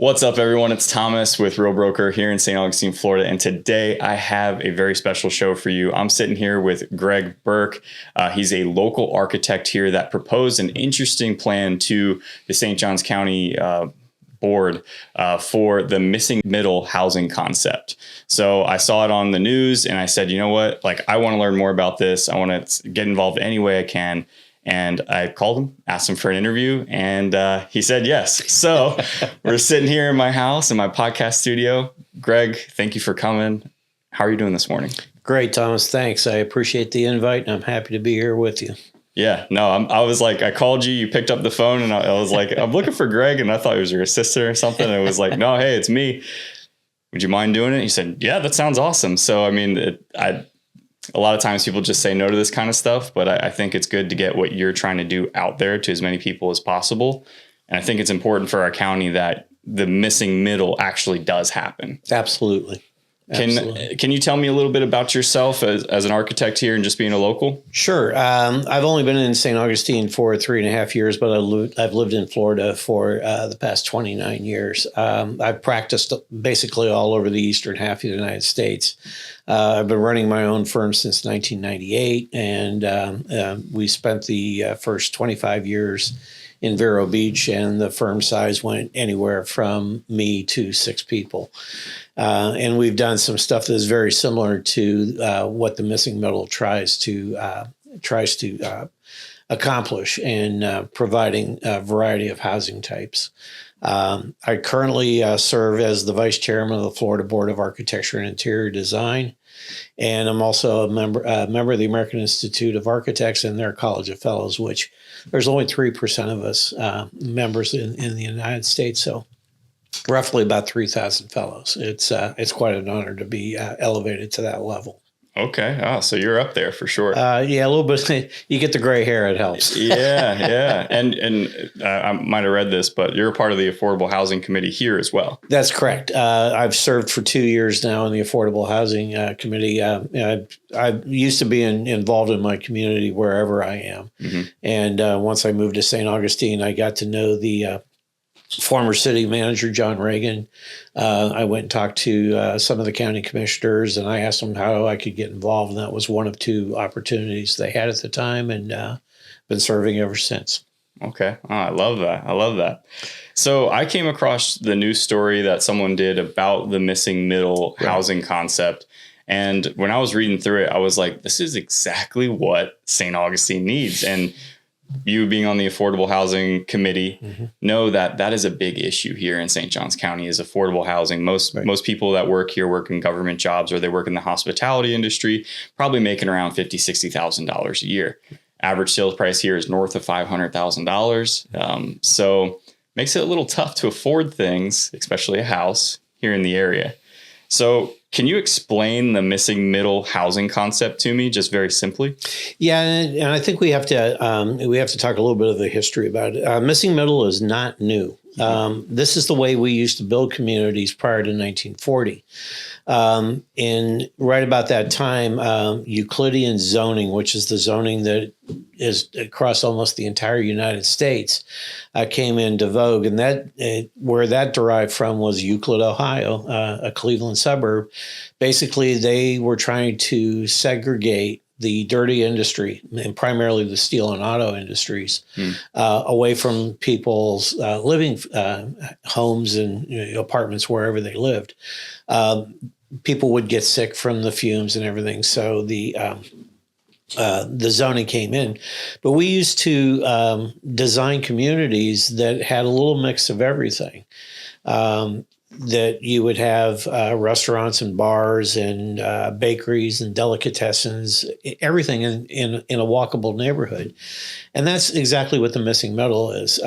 What's up, everyone? It's Thomas with Real Broker here in St. Augustine, Florida. And today I have a very special show for you. I'm sitting here with Greg Burke. He's a local architect here that proposed an interesting plan to the St. Johns County board for the missing middle housing concept. So I saw it on the news and I said, you know what? Like, I want to learn more about this. I want to get involved any way I can. And I called him, asked him for an interview, and he said yes. So we're sitting here in my house, in my podcast studio. Greg, thank you for coming. How are you doing this morning? Great, Thomas. Thanks. I appreciate the invite, and I'm happy to be here with you. Yeah, no, I was like, I called you, you picked up the phone, and I was like, I'm looking for Greg, and I thought it was your assistant or something. And it was like, no, hey, it's me. Would you mind doing it? He said, yeah, that sounds awesome. So, I mean, a lot of times people just say no to this kind of stuff, but I think it's good to get what you're trying to do out there to as many people as possible. And I think it's important for our county that the missing middle actually does happen. Absolutely. Can you tell me a little bit about yourself as an architect here and just being a local? Sure. I've only been in St. Augustine for 3.5 years, but I've lived in Florida for the past 29 years. I've practiced basically all over the eastern half of the United States. I've been running my own firm since 1998, and we spent the first 25 years in Vero Beach, and the firm size went anywhere from me to 6 people. And we've done some stuff that is very similar to what the missing middle tries to accomplish in providing a variety of housing types. I currently serve as the vice chairman of the Florida Board of Architecture and Interior Design, and I'm also a member of the American Institute of Architects and their College of Fellows, which there's only 3% of us members in the United States, so roughly about 3,000 fellows. It's quite an honor to be elevated to that level. Okay. Oh, so you're up there for sure. Yeah, a little bit. You get the gray hair, it helps. Yeah. And I might have read this, but you're a part of the Affordable Housing Committee here as well. That's correct. I've served for 2 years now in the Affordable Housing Committee. I used to be involved in my community wherever I am. Mm-hmm. And once I moved to St. Augustine, I got to know the former city manager, John Reagan. I went and talked to some of the county commissioners, and I asked them how I could get involved. And that was one of 2 opportunities they had at the time, and been serving ever since. Okay. Oh, I love that. So I came across the news story that someone did about the missing middle housing concept. And when I was reading through it, I was like, this is exactly what St. Augustine needs. And you being on the Affordable Housing Committee, mm-hmm. know that is a big issue here in St. Johns County is affordable housing. Most people that work here work in government jobs or they work in the hospitality industry, probably making around $50,000, $60,000 a year. Average sales price here is north of $500,000. So makes it a little tough to afford things, especially a house here in the area. So can you explain the missing middle housing concept to me just very simply? Yeah, and I think we have to talk a little bit of the history about it. Missing middle is not new. This is the way we used to build communities prior to 1940. And right about that time, Euclidean zoning, which is the zoning that is across almost the entire United States, came into vogue. And where that derived from was Euclid, Ohio, a Cleveland suburb. Basically, they were trying to segregate the dirty industry, and primarily the steel and auto industries, away from people's living homes and apartments wherever they lived. People would get sick from the fumes and everything, so the zoning came in. But we used to design communities that had a little mix of everything. That you would have restaurants and bars and bakeries and delicatessens, everything in a walkable neighborhood. And that's exactly what the missing middle is.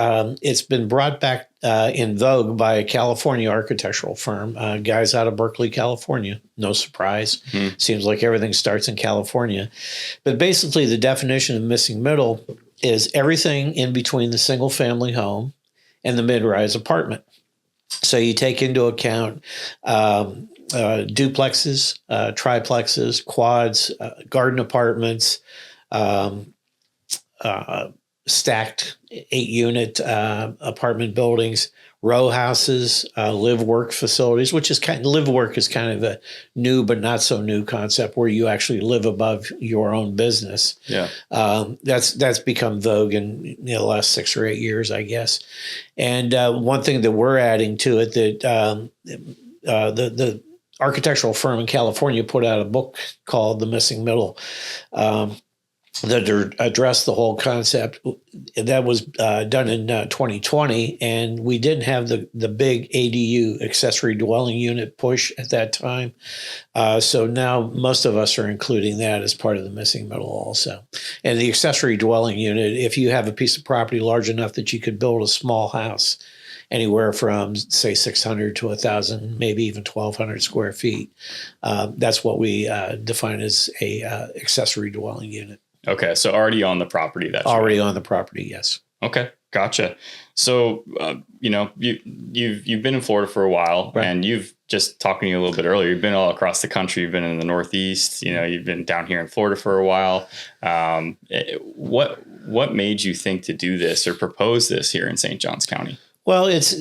It's been brought back in vogue by a California architectural firm, guys out of Berkeley, California. No surprise. Seems like everything starts in California. But basically the definition of missing middle is everything in between the single family home and the mid-rise apartment. So you take into account duplexes, triplexes, quads, garden apartments, stacked 8-unit apartment buildings, row houses, live work facilities, which is live work is kind of a new but not so new concept where you actually live above your own business. Yeah. That's become vogue in the last 6 or 8 years, I guess. And one thing that we're adding to it that the architectural firm in California put out a book called The Missing Middle. That addressed the whole concept. That was done in 2020, and we didn't have the big ADU, accessory dwelling unit, push at that time. So now most of us are including that as part of the missing middle also. And the accessory dwelling unit, if you have a piece of property large enough that you could build a small house, anywhere from, say, 600 to 1,000, maybe even 1,200 square feet, that's what we define as a accessory dwelling unit. Okay, so already on the property. That's already on the property. Yes. Okay, gotcha. So you've been in Florida for a while, right. And you've just talking to you a little bit earlier. You've been all across the country. You've been in the Northeast. You've been down here in Florida for a while. What made you think to do this or propose this here in St. Johns County? Well, it's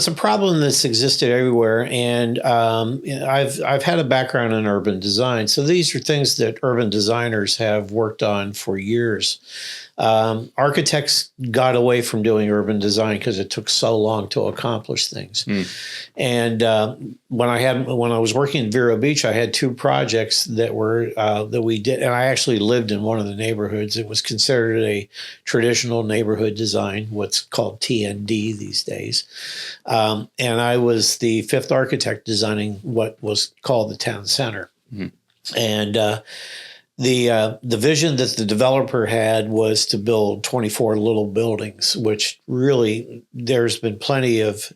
a problem that's existed everywhere, and I've had a background in urban design, so these are things that urban designers have worked on for years. Architects got away from doing urban design because it took so long to accomplish things. And when I was working in Vero Beach, I had 2 projects that we did, and I actually lived in one of the neighborhoods. It was considered a traditional neighborhood design, what's called TND these days. And I was the 5th architect designing what was called the town center. And the vision that the developer had was to build 24 little buildings, which really there's been plenty of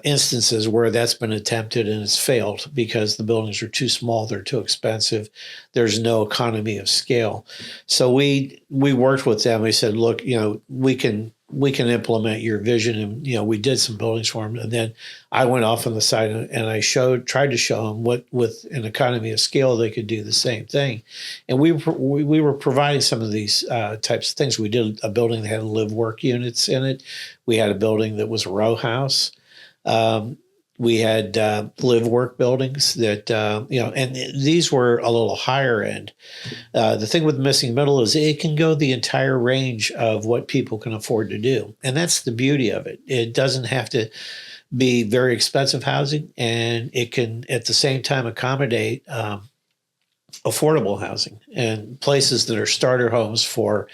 instances where that's been attempted and it's failed because the buildings are too small, they're too expensive, there's no economy of scale. So we worked with them. We said, look, we can implement your vision, and we did some buildings for them. And then I went off on the side and I tried to show them what, with an economy of scale, they could do the same thing. And we were providing some of these types of things. We did a building that had live work units in it. We had a building that was a row house. We had live work buildings that, and these were a little higher end. The thing with missing middle is it can go the entire range of what people can afford to do. And that's the beauty of it. It doesn't have to be very expensive housing, and it can at the same time accommodate affordable housing and places that are starter homes for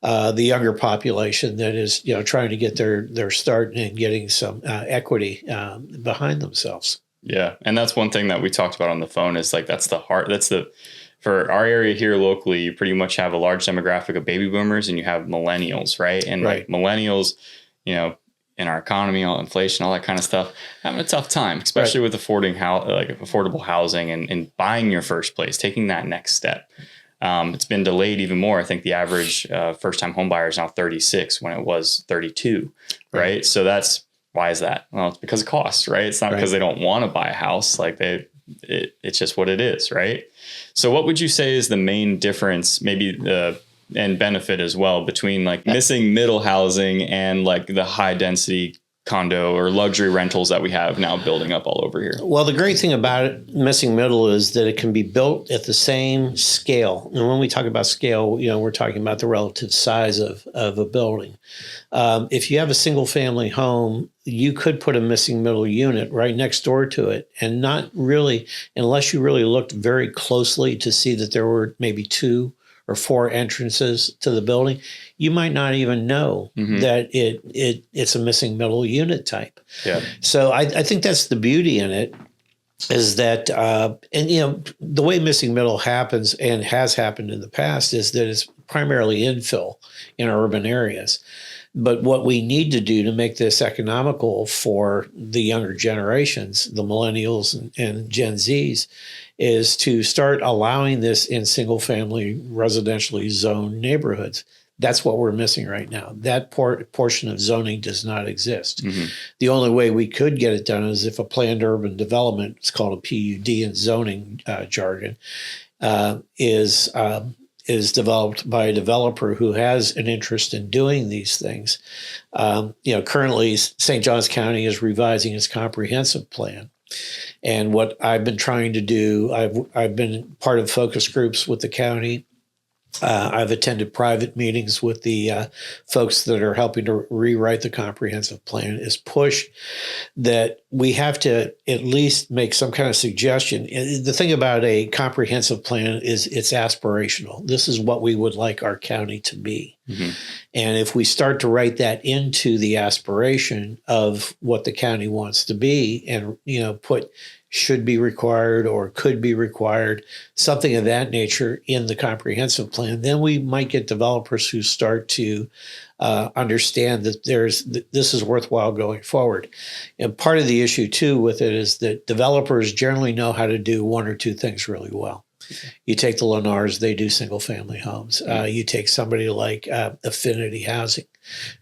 the younger population that is, trying to get their start and getting some equity behind themselves. Yeah. And that's one thing that we talked about on the phone is like, for our area here locally, you pretty much have a large demographic of baby boomers and you have millennials, right? And right. Like millennials, in our economy, all inflation, all that kind of stuff, having a tough time, especially right. with affordable housing and buying your first place, taking that next step. It's been delayed even more. I think the average first-time home buyer is now 36 when it was 32, right? So why is that? Well, it's because of cost, right? It's not because they don't want to buy a house. Like it's just what it is, right? So what would you say is the main difference, maybe and benefit as well, between like missing middle housing and like the high density condo or luxury rentals that we have now building up all over here? Well, the great thing about it, missing middle, is that it can be built at the same scale. And when we talk about scale, we're talking about the relative size of a building. If you have a single family home, you could put a missing middle unit right next door to it, and not really, unless you really looked very closely to see that there were maybe 2 or 4 entrances to the building, you might not even know that it's a missing middle unit type. Yeah. So I think that's the beauty in it, is that, the way missing middle happens and has happened in the past is that it's primarily infill in urban areas. But what we need to do to make this economical for the younger generations, the millennials and Gen Zs, is to start allowing this in single-family residentially zoned neighborhoods. That's what we're missing right now. That portion of zoning does not exist. The only way we could get it done is if a planned urban development, it's called a PUD in zoning jargon, is developed by a developer who has an interest in doing these things. Currently, St. Johns County is revising its comprehensive plan. And what I've been trying to do, I've been part of focus groups with the county. I've attended private meetings with the folks that are helping to rewrite the comprehensive plan, is push that we have to at least make some kind of suggestion. The thing about a comprehensive plan is it's aspirational. This is what we would like our county to be. Mm-hmm. And if we start to write that into the aspiration of what the county wants to be and, put should be required or could be required, something of that nature in the comprehensive plan, then we might get developers who start to understand that this is worthwhile going forward. And part of the issue too with it is that developers generally know how to do one or two things really well. You take the Lennars, they do single family homes. You take somebody like Affinity Housing,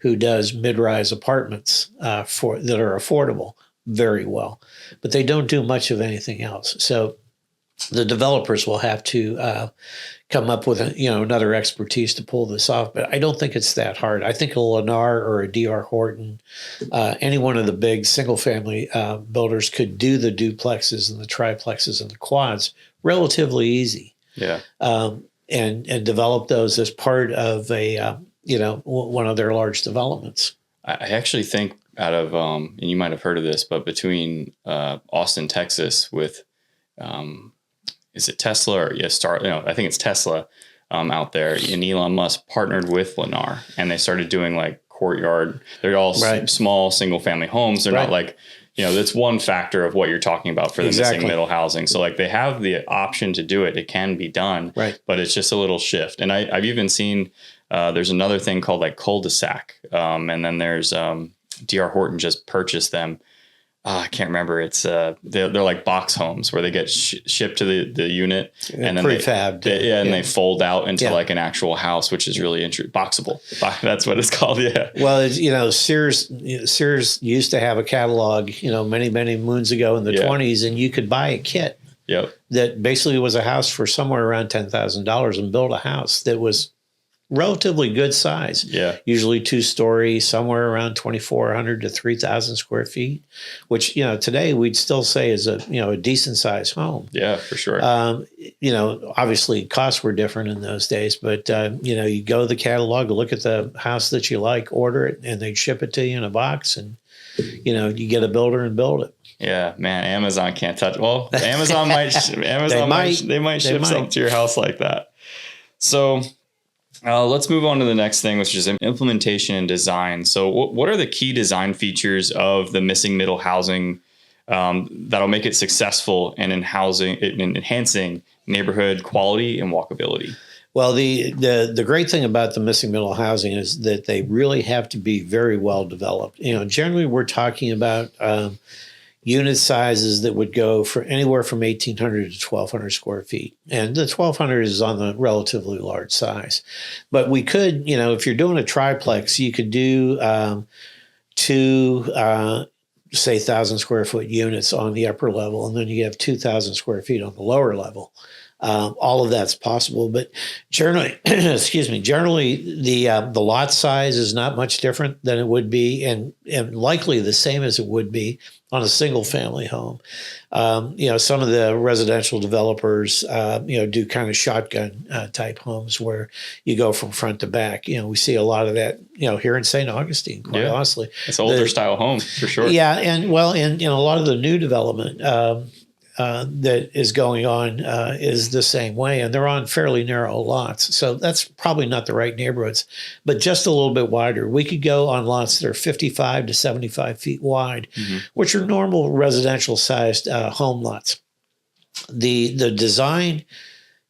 who does mid-rise apartments that are affordable very well, but they don't do much of anything else. So the developers will have to come up with another expertise to pull this off. But I don't think it's that hard. I think a Lennar or a D.R. Horton, any one of the big single family builders could do the duplexes and the triplexes and the quads relatively easy. Yeah. And develop those as part of one of their large developments. I actually think out of, and you might have heard of this, but between Austin, Texas with, is it Tesla or I think it's Tesla out there, and Elon Musk partnered with Lennar, and they started doing like courtyard. They're all small single family homes. They're not like, that's one factor of what you're talking about for the missing middle housing. So like they have the option to do it. It can be done, but it's just a little shift. And I've even seen, there's another thing called like cul-de-sac. And then there's, D.R. Horton just purchased them. I can't remember. It's they're like box homes where they get shipped to the unit and then prefabbed. They fold out into like an actual house, which is really interesting. Boxable. That's what it's called. Yeah. Well, Sears used to have a catalog, many, many moons ago in the 20s, and you could buy a kit. Yep. That basically was a house for somewhere around $10,000 and build a house that was relatively good size. Yeah. Usually 2-story, somewhere around 2,400 to 3,000 square feet, which, today we'd still say is a decent sized home. Yeah, for sure. Obviously costs were different in those days, but, you go to the catalog, look at the house that you like, order it, and they'd ship it to you in a box, and, you get a builder and build it. Yeah, man, Amazon can't touch. Well, Amazon might ship something to your house like that. So, let's move on to the next thing, which is implementation and design. So what are the key design features of the missing middle housing that'll make it successful in enhancing neighborhood quality and walkability? Well, the great thing about the missing middle housing is that they really have to be very well developed. Generally we're talking about unit sizes that would go for anywhere from 1,800 to 1,200 square feet. And the 1,200 is on the relatively large size. But we could, if you're doing a triplex, you could do two, say, 1,000 square foot units on the upper level, and then you have 2,000 square feet on the lower level. All of that's possible, but generally, the lot size is not much different than it would be, and likely the same as it would be on a single family home. Some of the residential developers, do kind of shotgun type homes where you go from front to back. We see a lot of that, here in St. Augustine, quite honestly. It's an older style home for sure. Yeah. And a lot of the new development, that is going on is the same way, and they're on fairly narrow lots. So that's probably not the right neighborhoods, but just a little bit wider. We could go on lots that are 55 to 75 feet wide, which are normal residential sized home lots. The design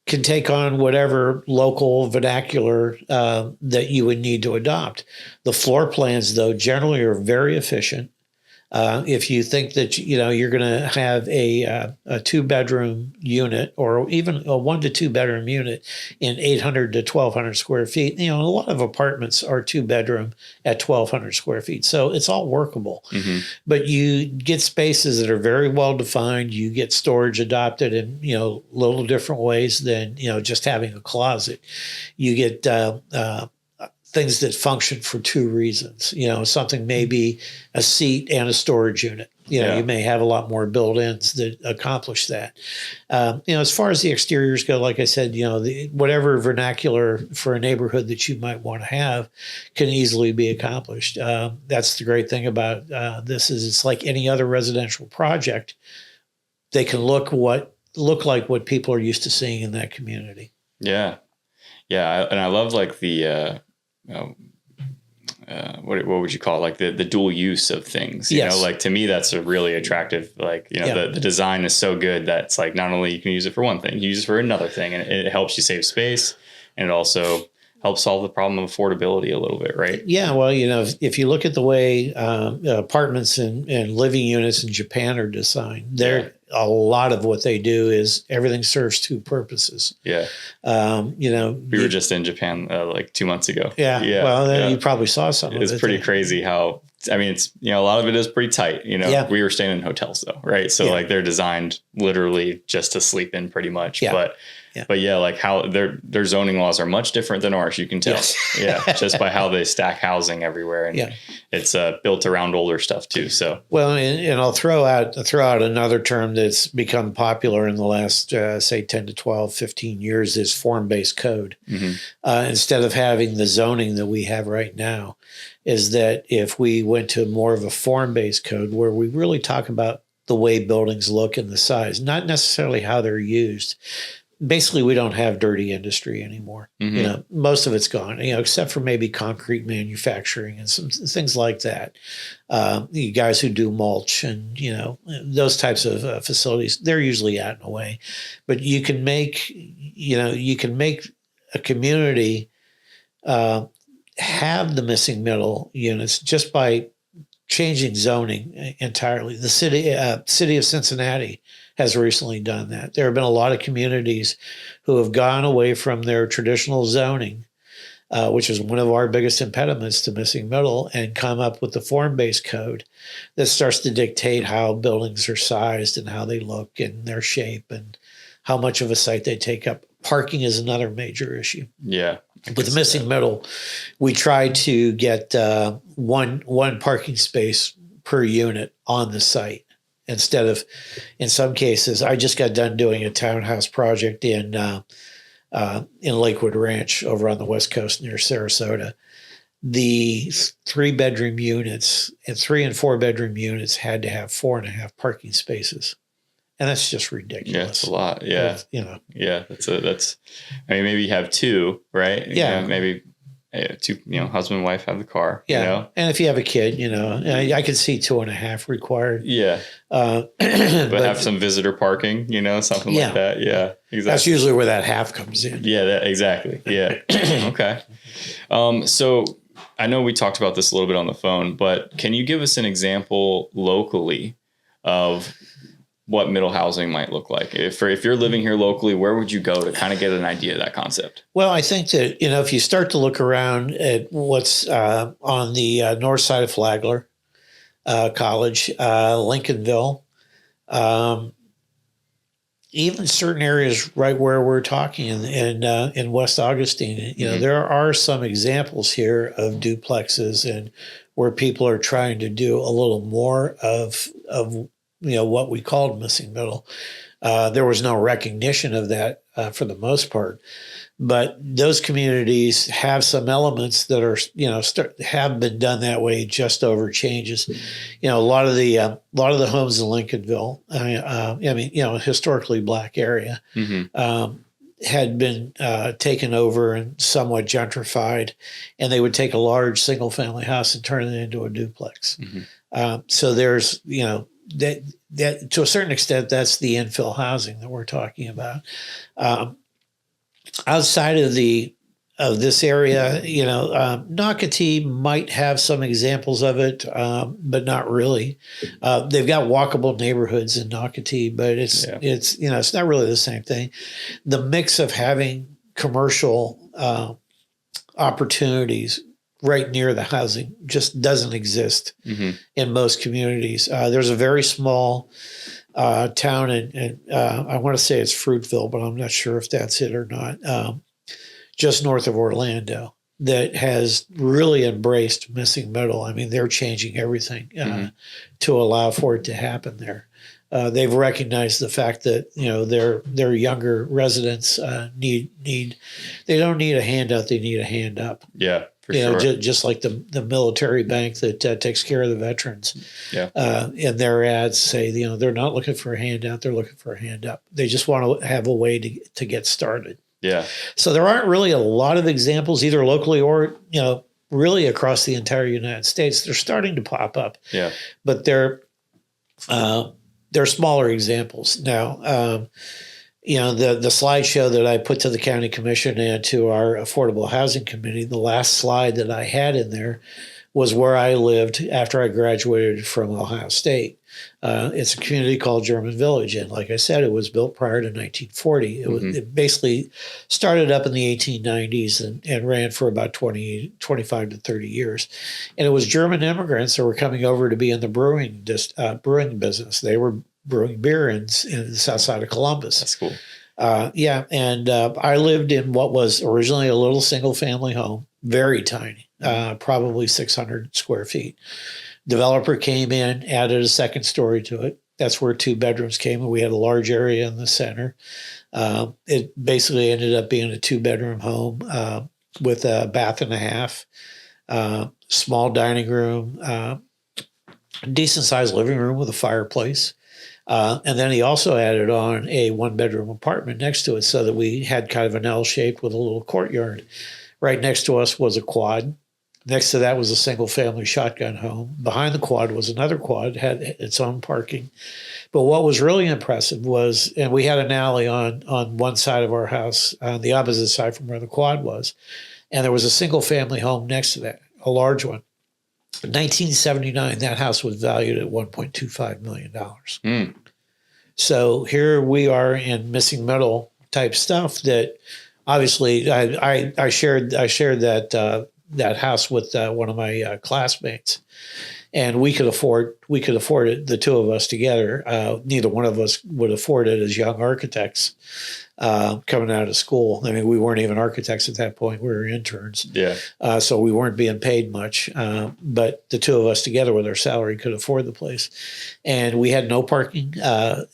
can take on whatever local vernacular that you would need to adopt. The floor plans, though, generally are very efficient. If you think that you're going to have a 2-bedroom unit or even a 1 to 2 bedroom unit in 800 to 1,200 square feet, a lot of apartments are 2-bedroom at 1,200 square feet, so it's all workable. Mm-hmm. But you get spaces that are very well defined. You get storage adopted in little different ways than just having a closet. You get things that function for 2 reasons. Something may be a seat and a storage unit. You may have a lot more built-ins that accomplish that. As far as the exteriors go, like I said, whatever vernacular for a neighborhood that you might want to have can easily be accomplished. That's the great thing about this is it's like any other residential project. They can look like what people are used to seeing in that community. Yeah. Yeah. And I love like the, what would you call it? Like the dual use of things, like to me, that's a really attractive, the design is so good that it's like, not only you can use it for one thing, you use it for another thing, and it helps you save space. And it also helps solve the problem of affordability a little bit. Right. Yeah. Well, if you look at the way apartments and living units in Japan are designed, a lot of what they do is everything serves 2 purposes. Yeah. We were just in Japan like 2 months ago. Yeah. Well, you probably saw some of it. It's pretty crazy how, it's, a lot of it is pretty tight, we were staying in hotels though. Right. So like they're designed literally just to sleep in pretty much. Yeah. But like how their zoning laws are much different than ours. You can tell. Yes. Just by how they stack housing everywhere. And it's built around older stuff too. So, well, and I'll throw out another term that's become popular in the last, say 10 to 12, 15 years is form-based code. Mm-hmm. Instead of having the zoning that we have right now, is that if we went to more of a form-based code where we really talk about the way buildings look and the size, not necessarily how they're used. Basically, we don't have dirty industry anymore. Mm-hmm. Most of it's gone, except for maybe concrete manufacturing and some things like that. You guys who do mulch and, those types of facilities, they're usually out and away. But you can make a community have the missing middle units just by changing zoning entirely. The city of Cincinnati has recently done that. There have been a lot of communities who have gone away from their traditional zoning, which is one of our biggest impediments to missing middle, and come up with the form-based code that starts to dictate how buildings are sized and how they look and their shape and how much of a site they take up. Parking is another major issue. Yeah. With the missing middle, we try to get one parking space per unit on the site. Instead of, in some cases, I just got done doing a townhouse project in Lakewood Ranch over on the West Coast near Sarasota. The 3-bedroom units and 3 and 4 bedroom units had to have 4.5 parking spaces. And that's just ridiculous. Yeah, it's a lot. Yeah. Yeah. That's, maybe you have 2, right? Yeah. Maybe 2, husband and wife have the car. Yeah. And if you have a kid, I could see 2.5 required. Yeah. But have some visitor parking, something like that. Yeah. Exactly. That's usually where that half comes in. Yeah, exactly. Yeah. Okay. So I know we talked about this a little bit on the phone, but can you give us an example locally of what middle housing might look like? If you're living here locally, where would you go to kind of get an idea of that concept? Well, I think that, if you start to look around at what's on the north side of Flagler College, Lincolnville, even certain areas right where we're talking in West Augustine, there are some examples here of duplexes and where people are trying to do a little more of what we called missing middle. There was no recognition of that for the most part, but those communities have some elements that are, have been done that way just over changes. A lot of the homes in Lincolnville, historically Black area, had been taken over and somewhat gentrified, and they would take a large single family house and turn it into a duplex. So there's, that to a certain extent, that's the infill housing that we're talking about. Outside of the this area. Nocatee might have some examples of it, but not really. They've got walkable neighborhoods in Nocatee, but it's not really the same thing. The mix of having commercial opportunities right near the housing just doesn't exist in most communities. There's a very small town, and I want to say it's Fruitville, but I'm not sure if that's it or not. Just north of Orlando, that has really embraced missing middle. I mean, they're changing everything to allow for it to happen there. They've recognized the fact that their younger residents they don't need a handout, they need a hand up. Yeah, for sure. Just like the military bank that takes care of the veterans. Yeah, and their ads say they're not looking for a handout, they're looking for a hand up. They just want to have a way to get started. Yeah. So there aren't really a lot of examples, either locally or really across the entire United States. They're starting to pop up. Yeah. But they're smaller examples now. The slideshow that I put to the county commission and to our affordable housing committee, the last slide that I had in there was where I lived after I graduated from Ohio State. It's a community called German Village. And like I said, it was built prior to 1940. It basically started up in the 1890s and ran for about 25 to 30 years. And it was German immigrants that were coming over to be in the brewing business. They were brewing beer in the south side of Columbus. That's cool. And I lived in what was originally a little single family home, very tiny, probably 600 square feet. Developer came in, added a second story to it. That's where 2 bedrooms came, and we had a large area in the center. It basically ended up being a 2-bedroom home with a bath and a half, small dining room, decent-sized living room with a fireplace. And then he also added on a 1-bedroom apartment next to it so that we had kind of an L shape with a little courtyard. Right next to us was a quad. Next to that was a single-family shotgun home. Behind the quad was another quad, had its own parking. But what was really impressive was, and we had an alley on one side of our house, on the opposite side from where the quad was, and there was a single-family home next to that, a large one. In 1979, that house was valued at $1.25 million. So here we are in missing middle type stuff that obviously I shared that house with one of my classmates, and we could afford it, the two of us together. Neither one of us would afford it as young architects coming out of school. I mean, we weren't even architects at that point. We were interns. Yeah. So we weren't being paid much, but the two of us together with our salary could afford the place. And we had no parking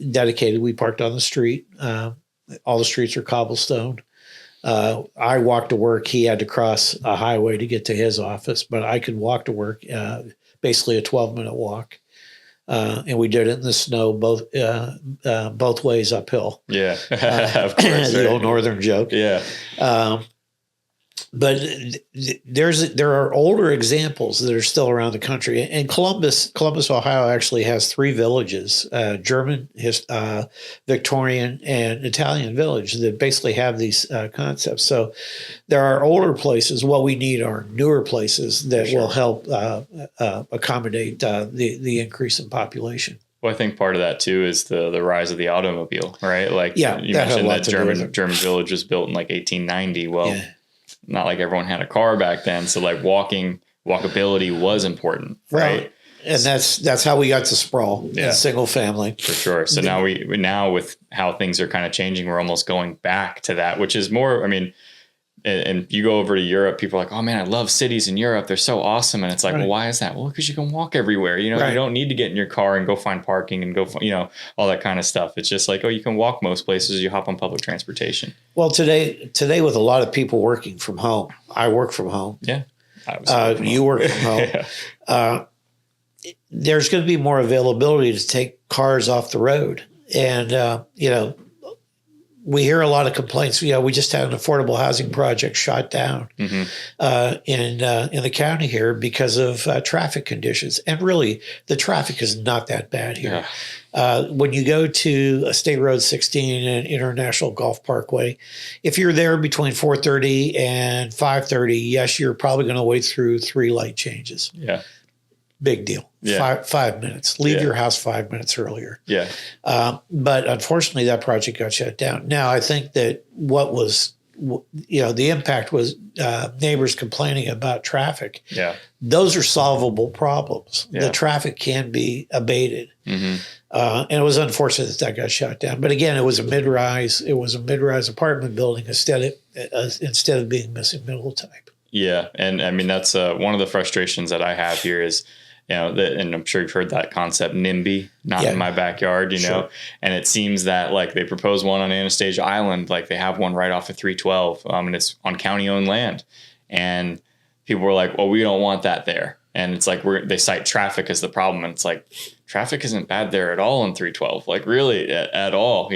dedicated. We parked on the street. All the streets are cobblestone. I walked to work. He had to cross a highway to get to his office, but I could walk to work, basically a 12-minute walk. And we did it in the snow, both ways uphill. Yeah, of course. The old Northern joke. Yeah. But there are older examples that are still around the country. And Columbus, Ohio actually has 3 villages, German, Victorian, and Italian village that basically have these concepts. So there are older places. What we need are newer places that will help accommodate the increase in population. Well, I think part of that too is the rise of the automobile, right? Like you mentioned that German village was built in like 1890. Well, not like everyone had a car back then. So like walkability was important, right? And that's how we got to sprawl and single family. For sure. So now with how things are kind of changing, we're almost going back to that, which is more, I mean, and you go over to Europe, people are like, oh man, I love cities in Europe. They're so awesome. And it's like, well, why is that? Well, because you can walk everywhere. You don't need to get in your car and go find parking and go, all that kind of stuff. It's just like, you can walk most places. You hop on public transportation. Well, today with a lot of people working from home, I work from home. Yeah. You work from home. There's going to be more availability to take cars off the road. And, we hear a lot of complaints. We just had an affordable housing project shot down in the county here because of traffic conditions. And really, the traffic is not that bad here. Yeah. When you go to State Road 16 and International Golf Parkway, if you're there between 4:30 and 5:30, yes, you're probably going to wait through 3 light changes. Yeah. Big deal. Yeah. 5 minutes. Leave your house 5 minutes earlier. Yeah. But unfortunately, that project got shut down. Now, I think that the impact was neighbors complaining about traffic. Yeah. Those are solvable problems. Yeah. The traffic can be abated. And it was unfortunate that got shut down. But again, it was a mid-rise. It was a mid-rise apartment building instead of being missing middle type. Yeah. And I mean, that's one of the frustrations that I have here is, and I'm sure you've heard that concept, NIMBY, not in my backyard, know, and it seems that like they propose one on Anastasia Island, like they have one right off of 312, and it's on county owned land. And people were like, well, we don't want that there. And it's like, they cite traffic as the problem. And it's like, traffic isn't bad there at all in 312, like really at all,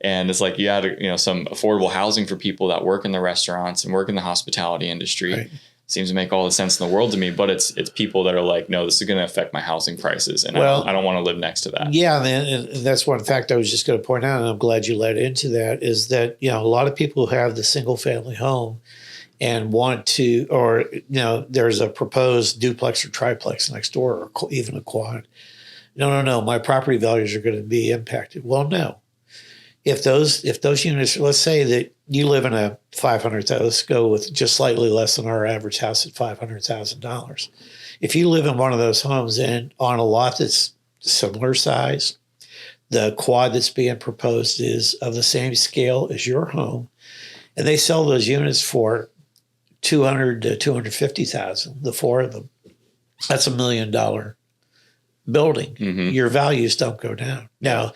and it's like, you had, some affordable housing for people that work in the restaurants and work in the hospitality industry. Right. Seems to make all the sense in the world to me, but it's people that are like, no, this is going to affect my housing prices. And I don't want to live next to that. Yeah. And that's one fact I was just going to point out, and I'm glad you led into that, is that, a lot of people who have the single family home and want to, or, there's a proposed duplex or triplex next door, or even a quad. No, my property values are going to be impacted. Well, no. If those units, let's say that you live in a 500,000, let's go with just slightly less than our average house at $500,000. If you live in one of those homes and on a lot that's similar size, the quad that's being proposed is of the same scale as your home, and they sell those units for $200,000 to $250,000, the 4 of them, that's $1 million building. Your values don't go down. Now,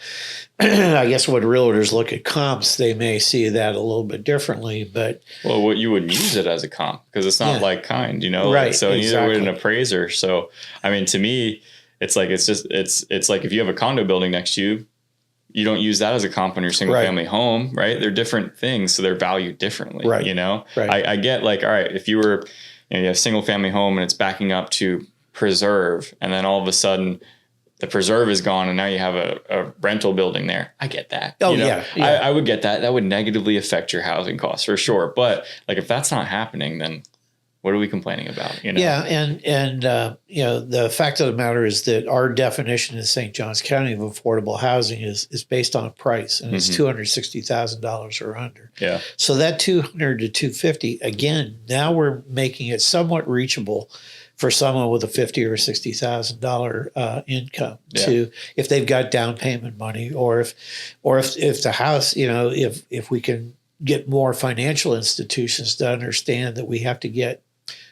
I guess when realtors look at comps, they may see that a little bit differently, but what you wouldn't use it as a comp because it's not like kind, right? So exactly. Neither would an appraiser. So I mean, to me, it's like it's like if you have a condo building next to you, you don't use that as a comp on your single family home, right? They're different things, so they're valued differently. Right. Right. I get like, all right, if you were you have a single family home and it's backing up to preserve, and then all of a sudden the preserve is gone and now you have a rental building there. I get that. Yeah. I would get that. That would negatively affect your housing costs for sure. But like, if that's not happening, then what are we complaining about? Yeah. And the fact of the matter is that our definition in St. Johns County of affordable housing is based on a price, and it's $260,000 or under. Yeah. So that $200,000 to $250,000, again, now we're making it somewhat reachable for someone with a $50,000 or $60,000 income, to if they've got down payment money, or if the house, if we can get more financial institutions to understand that we have to get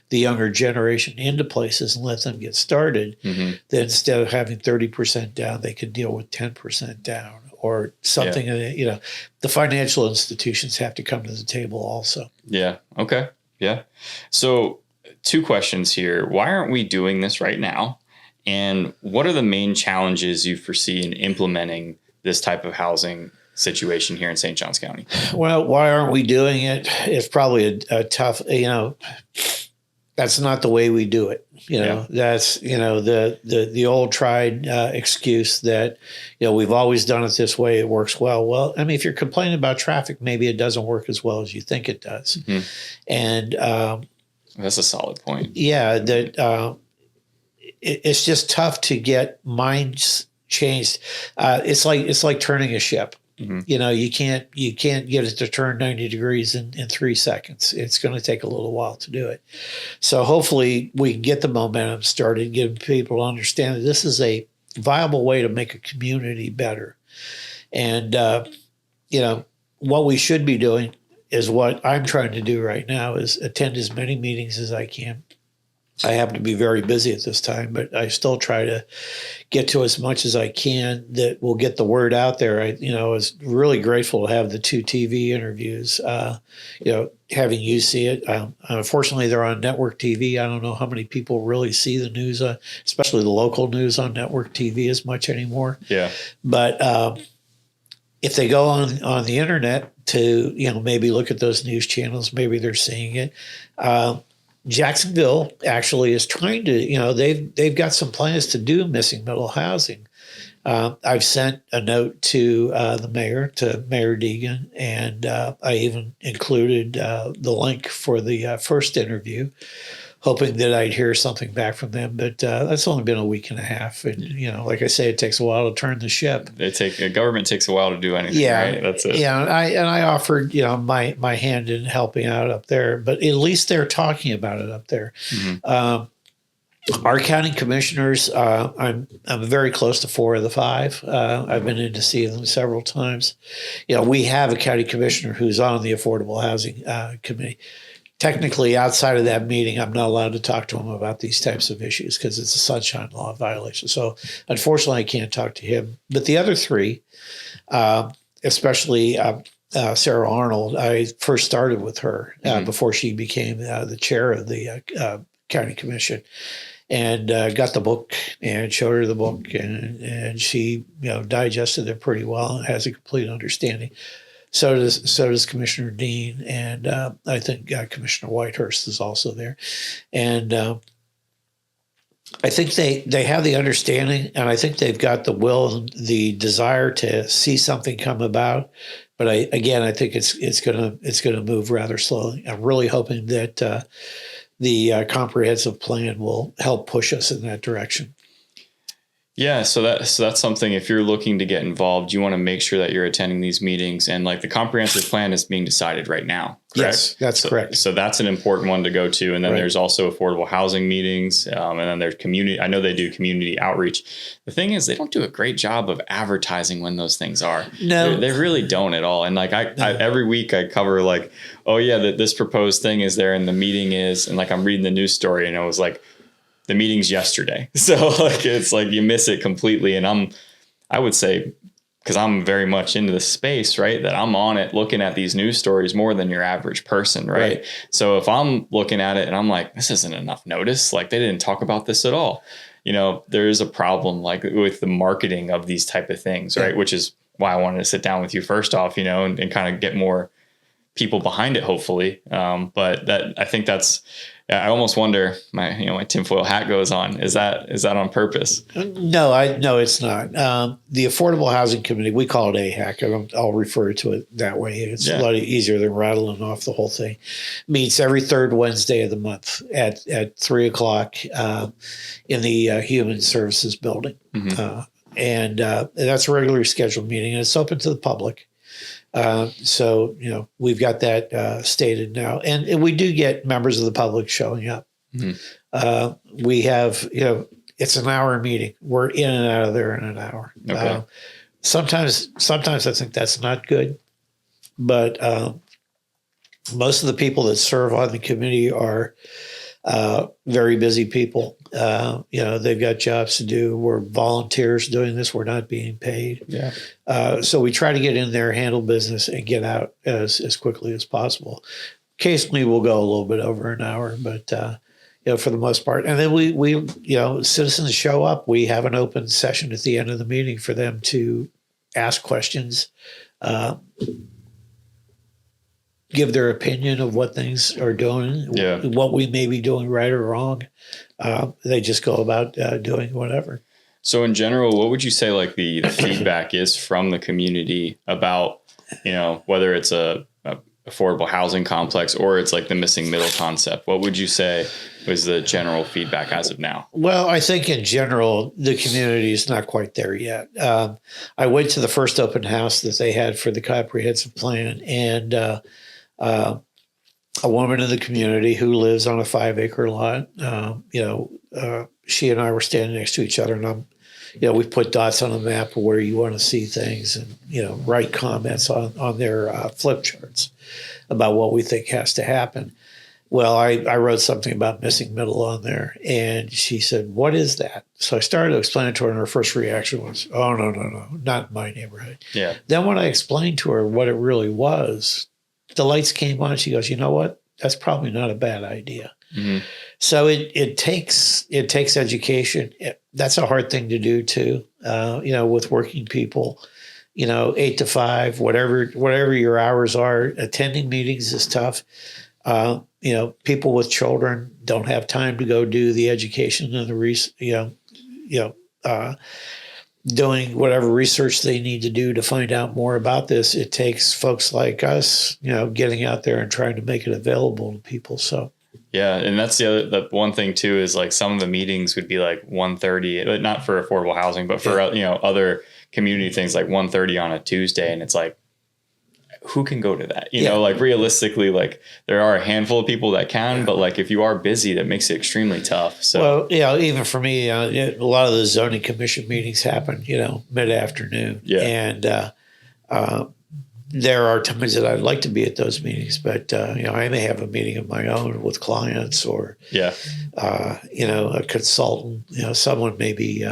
the younger generation into places and let them get started, then instead of having 30% down, they can deal with 10% down or something. The financial institutions have to come to the table also. Yeah. Okay. Yeah. So 2 questions here. Why aren't we doing this right now? And what are the main challenges you foresee in implementing this type of housing situation here in St. Johns County? Well, why aren't we doing it? It's probably a tough, that's not the way we do it. That's, the old tried excuse that, we've always done it this way. It works well. Well, I mean, if you're complaining about traffic, maybe it doesn't work as well as you think it does. And, that's a solid point. Yeah, that it's just tough to get minds changed. It's like turning a ship. You can't get it to turn 90 degrees in 3 seconds. It's going to take a little while to do it. So hopefully we can get the momentum started, get people to understand that this is a viable way to make a community better. And what we should be doing is what I'm trying to do right now, is attend as many meetings as I can. I happen to be very busy at this time, but I still try to get to as much as I can that will get the word out there. I was really grateful to have the 2 TV interviews, having you see it. Unfortunately, they're on network TV. I don't know how many people really see the news, especially the local news on network TV as much anymore. Yeah. But, if they go on the internet to, maybe look at those news channels, maybe they're seeing it. Jacksonville actually is trying to, they've got some plans to do missing middle housing. I've sent a note to the mayor, to Mayor Deegan, and I even included the link for the first interview, hoping that I'd hear something back from them. But that's only been a week and a half. And, like I say, it takes a while to turn the ship. Government takes a while to do anything, right? That's it. Yeah, and I offered, my hand in helping out up there. But at least they're talking about it up there. Mm-hmm. Our county commissioners, I'm very close to 4 of the 5. I've been in to see them several times. We have a county commissioner who's on the Affordable Housing Committee. Technically, outside of that meeting, I'm not allowed to talk to him about these types of issues because it's a sunshine law violation. So, unfortunately, I can't talk to him. But the other 3, especially Sarah Arnold, I first started with her before she became the chair of the county commission, and got the book and showed her the book, and she digested it pretty well and has a complete understanding. So does Commissioner Dean, and I think Commissioner Whitehurst is also there, and I think they have the understanding, and I think they've got the will and the desire to see something come about. But I think it's gonna move rather slowly. I'm really hoping that the comprehensive plan will help push us in that direction. Yeah, so that's something. If you're looking to get involved, you want to make sure that you're attending these meetings, and like the comprehensive plan is being decided right now. Correct? Yes, that's correct. So that's an important one to go to, and then there's also affordable housing meetings, and then there's community. I know they do community outreach. The thing is, they don't do a great job of advertising when those things are. No, they really don't at all. And like I every week I cover like, oh yeah, that this proposed thing is there, and the meeting is, and like I'm reading the news story, and I was like, the meeting's yesterday. So like, it's like you miss it completely. And I would say, because I'm very much into the space, right, that I'm on it looking at these news stories more than your average person. Right. So if I'm looking at it and I'm like, this isn't enough notice, like they didn't talk about this at all. There is a problem like with the marketing of these type of things. Right. Which is why I wanted to sit down with you first off, and kind of get more people behind it, hopefully. But I think I almost wonder, my tinfoil hat goes on. Is that on purpose? No, it's not. The Affordable Housing Committee, we call it AHAC. I'll refer to it that way. It's a lot easier than rattling off the whole thing. Meets every third Wednesday of the month at 3:00 in the Human Services Building. Mm-hmm. And that's a regularly scheduled meeting, and it's open to the public. So, we've got that stated now. And we do get members of the public showing up. Mm-hmm. We have, it's an hour meeting. We're in and out of there in an hour. Okay. Sometimes I think that's not good. But most of the people that serve on the committee are very busy people. They've got jobs to do. We're volunteers doing this. We're not being paid. Yeah. So we try to get in there, handle business, and get out as quickly as possible. Occasionally we'll go a little bit over an hour, but for the most part. And then we citizens show up. We have an open session at the end of the meeting for them to ask questions, give their opinion of what things are doing, what we may be doing right or wrong. They just go about doing whatever. So in general, what would you say like the feedback is from the community about, whether it's a affordable housing complex or it's like the missing middle concept? What would you say was the general feedback as of now? Well, I think in general, the community is not quite there yet. I went to the first open house that they had for the comprehensive plan, and a woman in the community who lives on a 5-acre lot, she and I were standing next to each other, and we put dots on a map of where you want to see things, and, write comments on their flip charts about what we think has to happen. Well, I wrote something about missing middle on there, and she said, "What is that?" So I started to explain to her, and her first reaction was, "Oh, no, not in my neighborhood." Yeah. Then when I explained to her what it really was, the lights came on. She goes, "You know what? That's probably not a bad idea." Mm-hmm. So it takes education. That's a hard thing to do too. With working people, 8 to 5, whatever your hours are. Attending meetings is tough. People with children don't have time to go do the education and doing whatever research they need to do to find out more about this. It takes folks like us, getting out there and trying to make it available to people. So. Yeah, and that's the one thing too is like some of the meetings would be like 1:30, but not for affordable housing, but for other community things like 1:30 on a Tuesday, and it's like, who can go to that? Like realistically, like there are a handful of people that can, but like if you are busy, that makes it extremely tough. So even for me, a lot of the zoning commission meetings happen, mid-afternoon, and there are times that I'd like to be at those meetings, but I may have a meeting of my own with clients or a consultant. Someone may be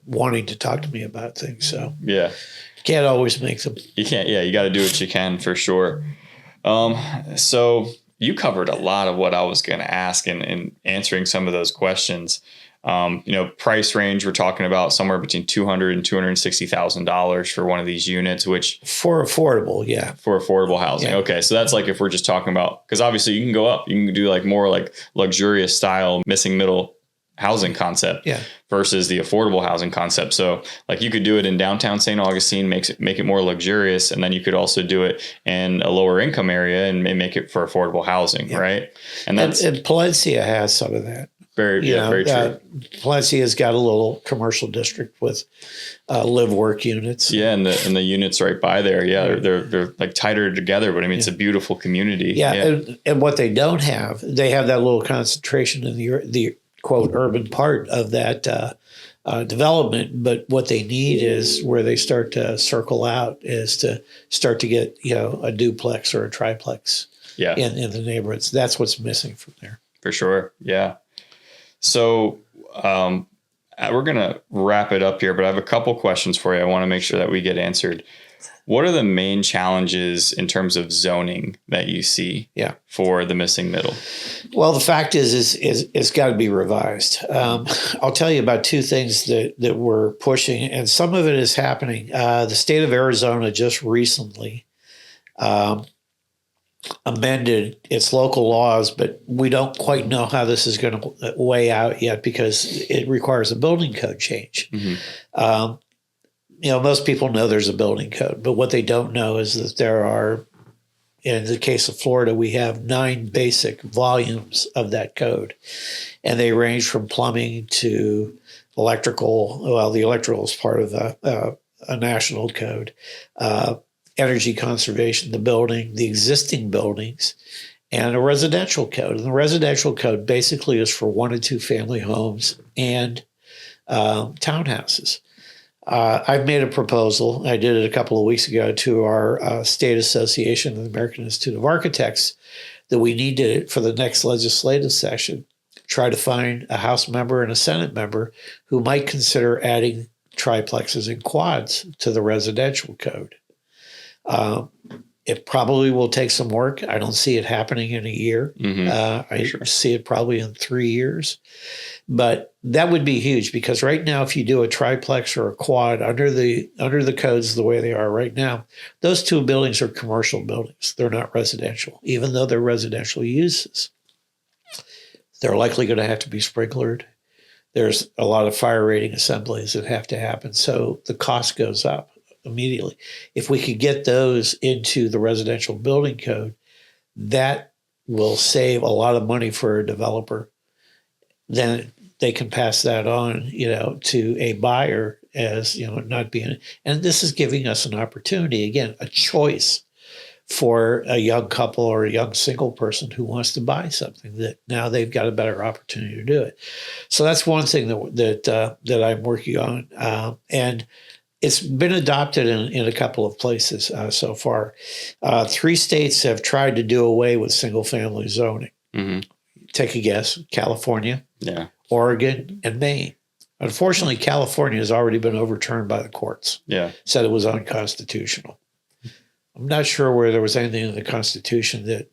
wanting to talk to me about things. So can't always make them. You can't. Yeah, you got to do what you can for sure. So you covered a lot of what I was going to ask in answering some of those questions. Price range, we're talking about somewhere between $200,000 and $260,000 for one of these units, which for affordable housing. Yeah. Okay. So that's like, if we're just talking about, cause obviously you can go up, you can do like more like luxurious style missing middle housing concept versus the affordable housing concept. So like you could do it in downtown St. Augustine, make it more luxurious. And then you could also do it in a lower income area and make it for affordable housing. Right. And Palencia has some of that. Very true. Palencia's got a little commercial district with live work units. Yeah, and the units right by there. Yeah, they're like tighter together, but I mean it's a beautiful community. Yeah. And what they don't have, they have that little concentration in the quote urban part of that development. But what they need is where they start to circle out is to start to get a duplex or a triplex. In the neighborhoods. That's what's missing from there. For sure. Yeah. So we're going to wrap it up here, but I have a couple questions for you. I want to make sure that we get answered. What are the main challenges in terms of zoning that you see for the missing middle? Well, the fact is it's got to be revised. I'll tell you about two things that we're pushing, and some of it is happening. The state of Arizona just recently amended its local laws, but we don't quite know how this is going to weigh out yet because it requires a building code change. Mm-hmm. Most people know there's a building code, but what they don't know is that there are, in the case of Florida, we have 9 basic volumes of that code, and they range from plumbing to electrical. Well, the electrical is part of a national code. Energy conservation, the existing buildings, and a residential code. And the residential code basically is for 1 and 2 family homes and townhouses. I've made a proposal. I did it a couple of weeks ago to our state association, the American Institute of Architects, that we need to, for the next legislative session, try to find a House member and a Senate member who might consider adding triplexes and quads to the residential code. It probably will take some work. I don't see it happening in a year. Mm-hmm. I see it probably in 3 years. But that would be huge because right now, if you do a triplex or a quad under the codes the way they are right now, those 2 buildings are commercial buildings. They're not residential, even though they're residential uses. They're likely going to have to be sprinklered. There's a lot of fire rating assemblies that have to happen. So the cost goes up immediately. If we could get those into the residential building code, that will save a lot of money for a developer. Then they can pass that on, to a buyer as, not being, and this is giving us an opportunity, again, a choice for a young couple or a young single person who wants to buy something that now they've got a better opportunity to do it. So that's one thing that I'm working on. And it's been adopted in a couple of places so far. 3 states have tried to do away with single-family zoning. Mm-hmm. Take a guess: California, Oregon, and Maine. Unfortunately, California has already been overturned by the courts. Said it was unconstitutional. I'm not sure where there was anything in the Constitution that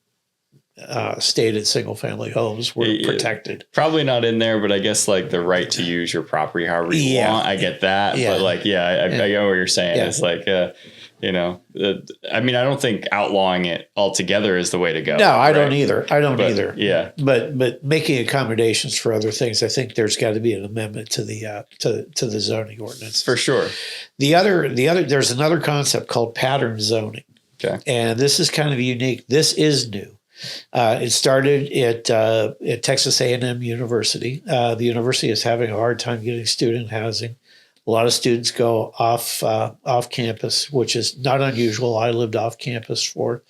stated single-family homes were protected. Probably not in there, but I guess like the right to use your property however you want. I get that, but like, I get what you're saying. It's like, I mean, I don't think outlawing it altogether is the way to go. No, I don't either. Either. Yeah, but making accommodations for other things, I think there's got to be an amendment to the to the zoning ordinance for sure. There's another concept called pattern zoning. Okay, and this is kind of unique. This is new. It started at Texas A&M University. The university is having a hard time getting student housing. A lot of students go off campus, which is not unusual. I lived off campus for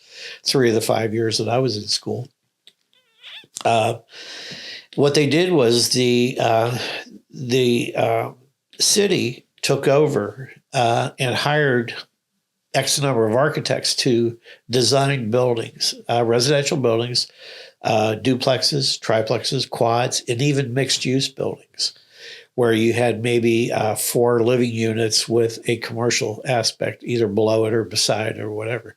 3 of the 5 years that I was in school. What they did was the city took over and hired X number of architects to design buildings, residential buildings, duplexes, triplexes, quads, and even mixed-use buildings, where you had maybe 4 living units with a commercial aspect, either below it or beside it or whatever.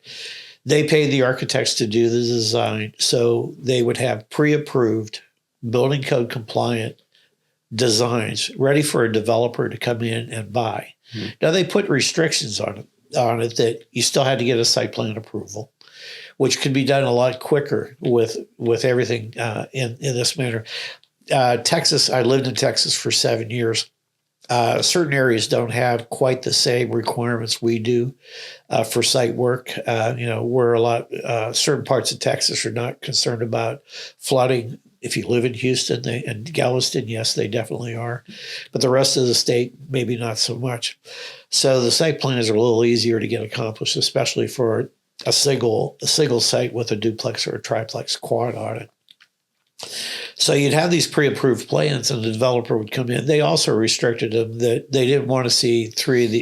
They paid the architects to do the design, so they would have pre-approved, building code compliant designs ready for a developer to come in and buy. Mm-hmm. Now, they put restrictions on it that you still had to get a site plan approval, which could be done a lot quicker with everything in this manner. Texas, I lived in Texas for 7 years. Certain areas don't have quite the same requirements we do for site work. We're certain parts of Texas are not concerned about flooding. If you live in Houston and Galveston, yes, they definitely are. But the rest of the state, maybe not so much. So the site plans are a little easier to get accomplished, especially for a single site with a duplex or a triplex quad on it. So you'd have these pre-approved plans, and the developer would come in. They also restricted them that they didn't want to see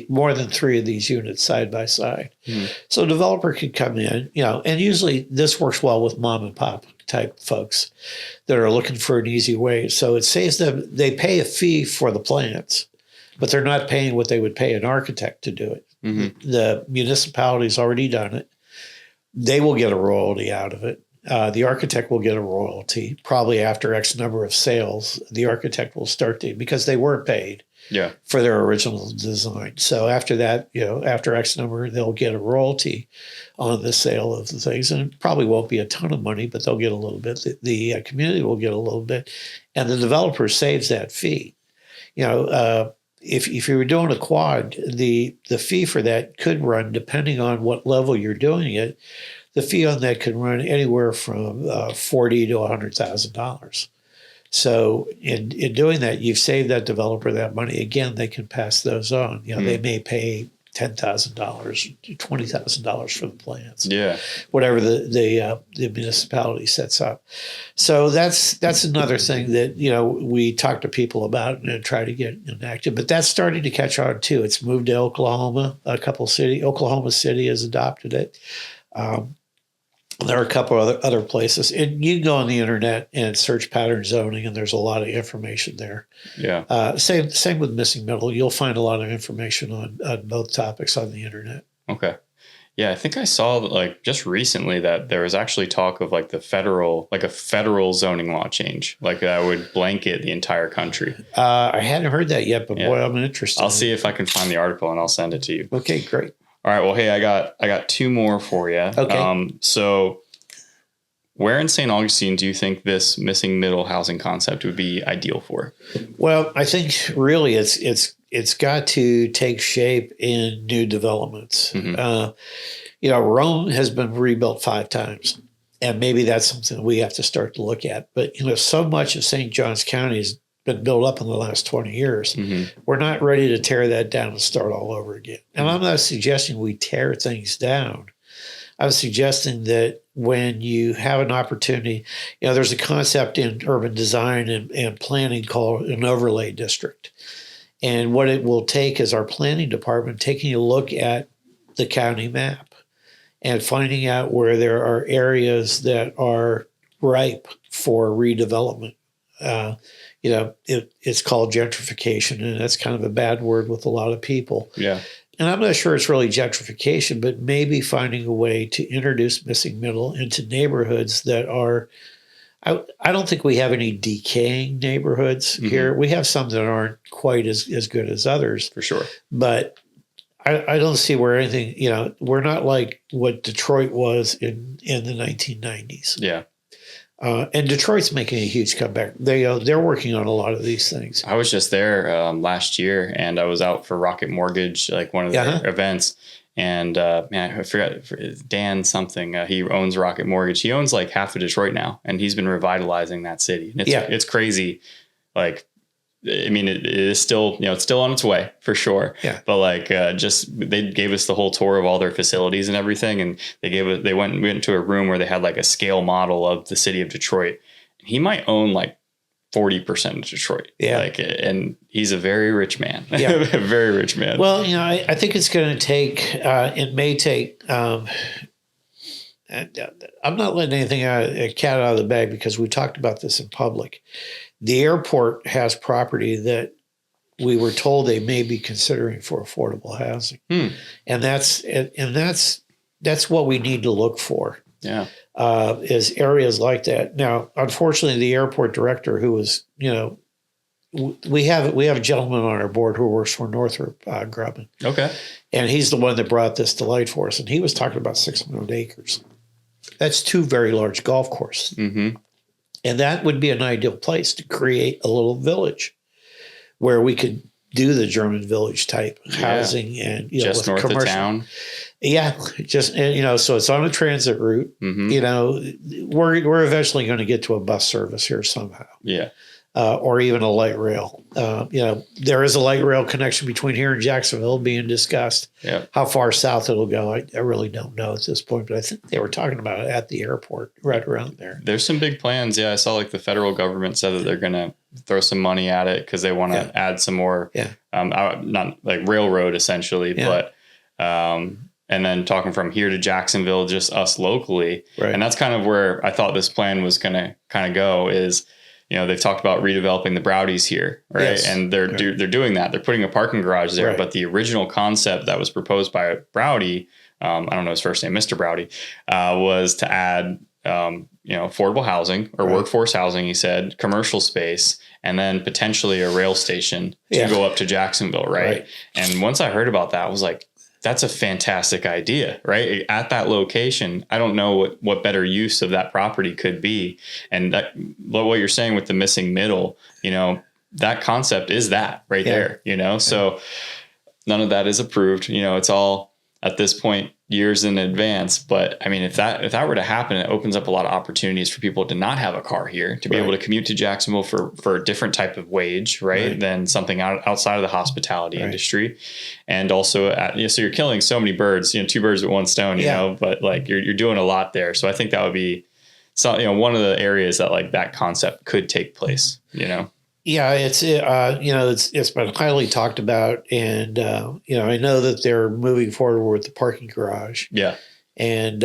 more than 3 of these units side by side. Mm. So a developer could come in, and usually this works well with mom and pop type folks that are looking for an easy way. So it saves them, they pay a fee for the plans, but they're not paying what they would pay an architect to do it. Mm-hmm. The municipality's already done it. They will get a royalty out of it. The architect will get a royalty probably after X number of sales. The architect will start to, because they were paid for their original design. So after that, after X number, they'll get a royalty on the sale of the things. And it probably won't be a ton of money, but they'll get a little bit. The community will get a little bit. And the developer saves that fee. If you were doing a quad, the fee for that could run, depending on what level you're doing it, the fee on that can run anywhere from $40,000 to $100,000. So in doing that, you've saved that developer that money. Again, they can pass those on. They may pay $10,000, $20,000 for the plans. Yeah, whatever the municipality sets up. So that's another thing that we talk to people about and try to get enacted. But that's starting to catch on too. It's moved to Oklahoma. Oklahoma City has adopted it. There are a couple other places, and you can go on the internet and search pattern zoning, and there's a lot of information there. Yeah. Same with missing middle. You'll find a lot of information on both topics on the internet. Okay. Yeah, I think I saw just recently that there was actually talk of a federal zoning law change, that would blanket the entire country. I hadn't heard that yet, but boy, I'm interested. I'll see if I can find the article and I'll send it to you. Okay, great. All right. Well, hey, I got 2 more for you. Okay. So where in St. Augustine do you think this missing middle housing concept would be ideal for? Well, I think really it's got to take shape in new developments. Mm-hmm. Rome has been rebuilt 5 times, and maybe that's something we have to start to look at. But so much of St. Johns County has been built up in the last 20 years. Mm-hmm. We're not ready to tear that down and start all over again. And I'm not suggesting we tear things down. I'm suggesting that when you have an opportunity, there's a concept in urban design and planning called an overlay district. And what it will take is our planning department taking a look at the county map and finding out where there are areas that are ripe for redevelopment. It's called gentrification, and that's kind of a bad word with a lot of people. Yeah. and I'm not sure it's really gentrification, but maybe finding a way to introduce missing middle into neighborhoods that are. I don't think we have any decaying neighborhoods here. We have some that aren't quite as good as others, for sure. But I don't see where anything. We're not like what Detroit was in the 1990s. Yeah. And Detroit's making a huge comeback. They're working on a lot of these things. I was just there last year, and I was out for Rocket Mortgage, like one of their events. And man, I forgot Dan something. He owns Rocket Mortgage. He owns like half of Detroit now, and he's been revitalizing that city. And it's crazy. Like, I mean, it is still, it's still on its way for sure. Yeah. But like, they gave us the whole tour of all their facilities and everything, and we went to a room where they had like a scale model of the city of Detroit. He might own like 40% of Detroit. Yeah. Like, and he's a very rich man. Yeah. A very rich man. Well, I think it's going to take, it may take, I'm not letting anything a cat out of the bag because we talked about this in public. The airport has property that we were told they may be considering for affordable housing. And that's what we need to look for. Yeah. Is areas like that. Now, unfortunately, the airport director who was, we have a gentleman on our board who works for Northrop Grumman. Okay. And he's the one that brought this to light for us. And he was talking about 600 acres. That's 2 very large golf courses. Mm-hmm. And that would be an ideal place to create a little village where we could do the German village type housing and, just with north of town. Yeah, so it's on a transit route. Mm-hmm. We're eventually going to get to a bus service here somehow. Yeah. Or even a light rail. There is a light rail connection between here and Jacksonville being discussed. Yeah. How far south it'll go, I really don't know at this point, but I think they were talking about it at the airport right around there. There's some big plans. Yeah, I saw like the federal government said that they're going to throw some money at it because they want to add some more, not like railroad essentially, but and then talking from here to Jacksonville, just us locally. Right. And that's kind of where I thought this plan was going to kind of go is, they've talked about redeveloping the Browdies here, right? Yes. And they're doing that. They're putting a parking garage there. Right. But the original concept that was proposed by Browdy, I don't know his first name, Mr. Browdy, was to add, affordable housing or workforce housing, he said, commercial space, and then potentially a rail station to go up to Jacksonville, right? And once I heard about that, I was like, that's a fantastic idea, right? At that location, I don't know what better use of that property could be. And what you're saying with the missing middle, that concept is that right there, So none of that is approved. It's all at this point years in advance. But I mean, if that were to happen, it opens up a lot of opportunities for people to not have a car here, to be able to commute to Jacksonville for a different type of wage, right? Than something outside of the hospitality industry. And also, so you're killing so many birds, 2 birds with 1 stone, you know, but like you're doing a lot there. So I think that would be one of the areas that like that concept could take place, Yeah, it's been highly talked about, and I know that they're moving forward with the parking garage. Yeah, and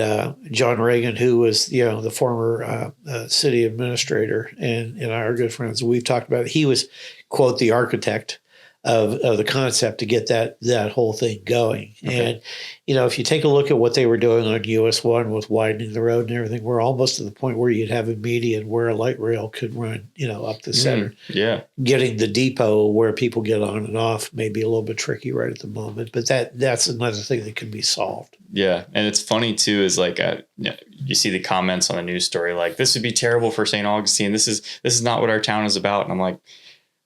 John Reagan, who was the former city administrator, and our good friends, we've talked about it. He was, quote, the architect of the concept to get that whole thing going. Okay. And if you take a look at what they were doing on US 1 with widening the road and everything, we're almost to the point where you'd have a median where a light rail could run up the center. Yeah, getting the depot where people get on and off may be a little bit tricky right at the moment, but that's another thing that can be solved. Yeah, and it's funny too is like you see the comments on the news story like, this would be terrible for St. Augustine, this is not what our town is about. And I'm like,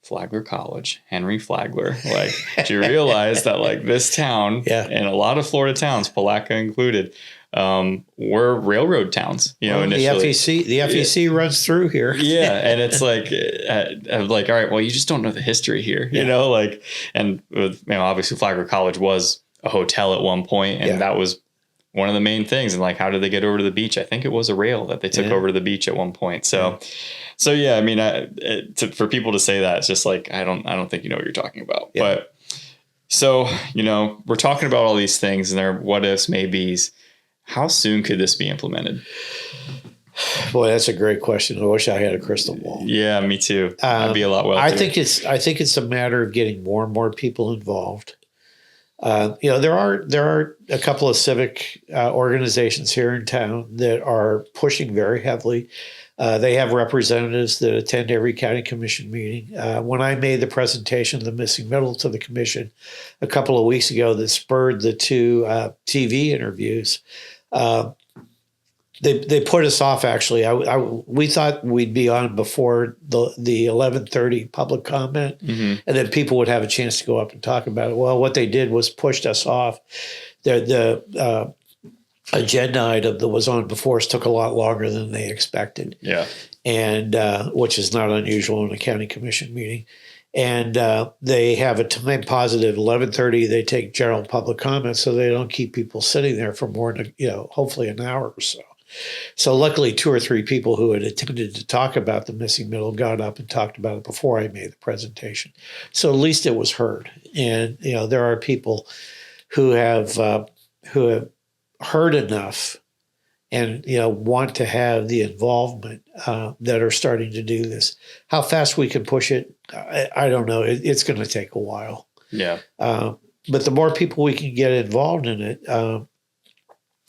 Flagler College, Henry Flagler. Like, do you realize that like this town and a lot of Florida towns, Palatka included, were railroad towns, initially. The FEC runs through here. Yeah. And it's like, all right, well, you just don't know the history here, and obviously Flagler College was a hotel at one point, and that was one of the main things. And like, how did they get over to the beach? I think it was a rail that they took over to the beach at one point. So yeah, I mean, for people to say that, it's just like, I don't think you know what you're talking about. Yeah. But so, we're talking about all these things and their what ifs, maybes. How soon could this be implemented? Boy, that's a great question. I wish I had a crystal ball. Yeah, me too. I'd be a lot wealthier. I think it's a matter of getting more and more people involved. There are a couple of civic organizations here in town that are pushing very heavily. They have representatives that attend every county commission meeting. When I made the presentation of the missing middle to the commission a couple of weeks ago that spurred the two TV interviews, they put us off. Actually, we thought we'd be on before the 11:30 public comment, and then people would have a chance to go up and talk about it. Well, what they did was pushed us off. The agenda item that was on before us took a lot longer than they expected. Yeah, and which is not unusual in a county commission meeting. And they have a time positive 11:30. They take general public comments, so they don't keep people sitting there for more than hopefully an hour or so. So luckily, 2 or 3 people who had attempted to talk about the missing middle got up and talked about it before I made the presentation. So at least it was heard. And there are people who have heard enough and want to have the involvement that are starting to do this. How fast we can push it, I don't know. It's going to take a while. Yeah. But the more people we can get involved in it,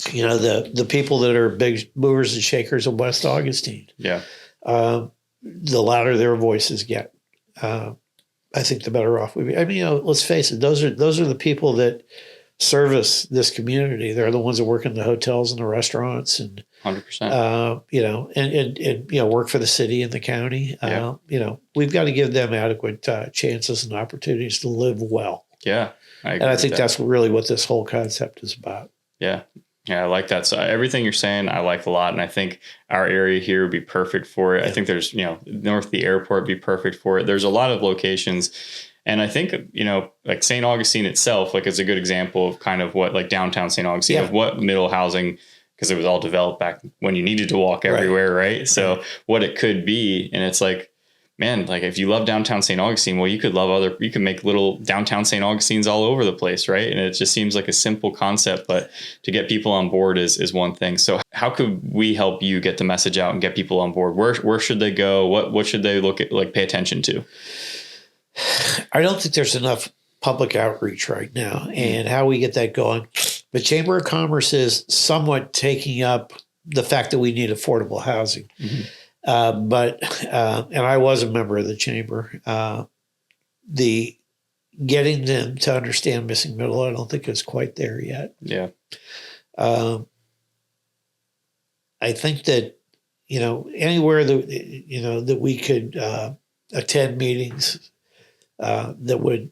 the people that are big movers and shakers of West Augustine, yeah, the louder their voices get, I think the better off we be. I mean, let's face it; those are the people that service this community. They're the ones that work in the hotels and the restaurants, and 100%. And work for the city and the county. Yeah. We've got to give them adequate chances and opportunities to live well. Yeah, I think that's really what this whole concept is about. Yeah. Yeah, I like that. So everything you're saying, I like a lot. And I think our area here would be perfect for it. Yeah. I think there's, north of the airport would be perfect for it. There's a lot of locations. And I think, like St. Augustine itself, like is a good example of kind of what like downtown St. Augustine, of what middle housing, because it was all developed back when you needed to walk everywhere, right? So what it could be. And it's like, man, like if you love downtown St. Augustine, well, you could make little downtown St. Augustines all over the place, right? And it just seems like a simple concept, but to get people on board is one thing. So how could we help you get the message out and get people on board? Where should they go? What should they look at, like pay attention to? I don't think there's enough public outreach right now, and how we get that going. The Chamber of Commerce is somewhat taking up the fact that we need affordable housing. Mm-hmm. But I was a member of the chamber. The getting them to understand missing middle, I don't think is quite there yet. Yeah. I think that anywhere that we could attend meetings that would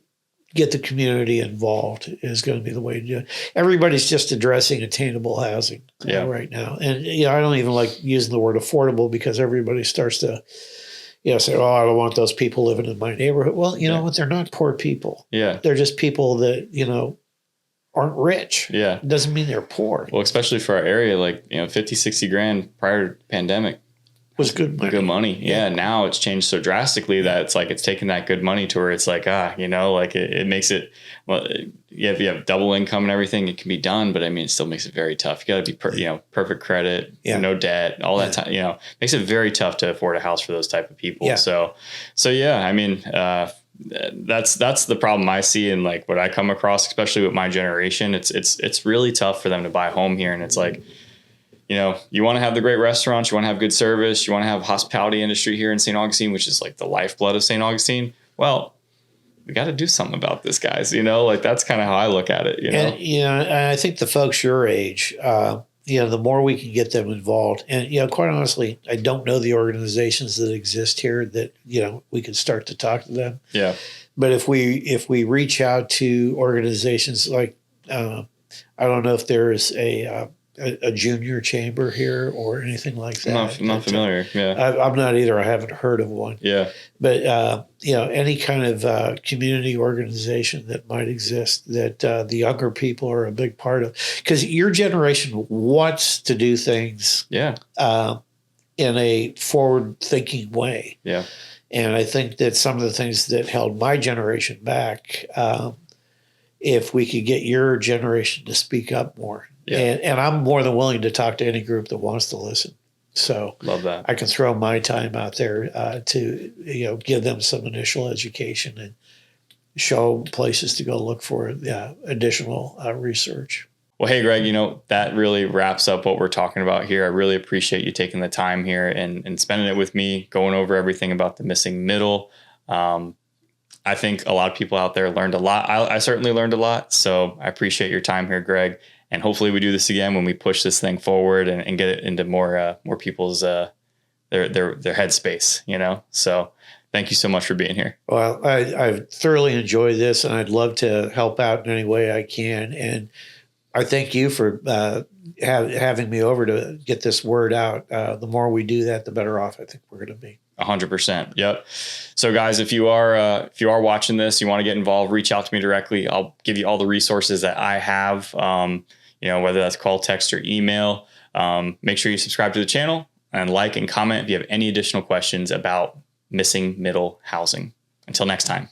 get the community involved is going to be the way to do it. Everybody's just addressing attainable housing right now. And, I don't even like using the word affordable because everybody starts to, say, oh, I don't want those people living in my neighborhood. Well, you know what? They're not poor people. Yeah. They're just people that, aren't rich. Yeah. It doesn't mean they're poor. Well, especially for our area, like, 50, 60 grand prior to the pandemic. Was good money. Good money. Yeah. Now it's changed so drastically that it's like it's taken that good money to where it's like, like it makes it, well, if you have double income and everything, it can be done. But I mean, it still makes it very tough. You got to be, perfect credit, no debt, all that time, makes it very tough to afford a house for those type of people. Yeah. So yeah, I mean, that's the problem I see. And like what I come across, especially with my generation, it's really tough for them to buy a home here. And it's like, you want to have the great restaurants, you want to have good service, you want to have hospitality industry here in St. Augustine, which is like the lifeblood of St. Augustine. Well, we got to do something about this, guys. Like that's kind of how I look at it. And I think the folks your age, the more we can get them involved, and quite honestly, I don't know the organizations that exist here that we could start to talk to them. Yeah. But if we reach out to organizations like, I don't know if there is a junior chamber here or anything like that. I'm not familiar. Yeah, I'm not either. I haven't heard of one. Yeah, but any kind of community organization that might exist that the younger people are a big part of, because your generation wants to do things. Yeah. In a forward-thinking way. Yeah. And I think that some of the things that held my generation back, if we could get your generation to speak up more. Yeah. And I'm more than willing to talk to any group that wants to listen. So love that. I can throw my time out there to give them some initial education show places to go look for additional research. Well, hey, Greg, that really wraps up what we're talking about here. I really appreciate you taking the time here and spending it with me, going over everything about the missing middle. I think a lot of people out there learned a lot. I certainly learned a lot. So I appreciate your time here, Greg. And hopefully we do this again when we push this thing forward and get it into more people's their headspace, So thank you so much for being here. Well, I thoroughly enjoyed this, and I'd love to help out in any way I can. And I thank you for having me over to get this word out. The more we do that, the better off I think we're going to be. 100%. Yep. So guys, if you are watching this, you want to get involved, reach out to me directly. I'll give you all the resources that I have, whether that's call, text, or email. Make sure you subscribe to the channel and like and comment if you have any additional questions about missing middle housing. Until next time.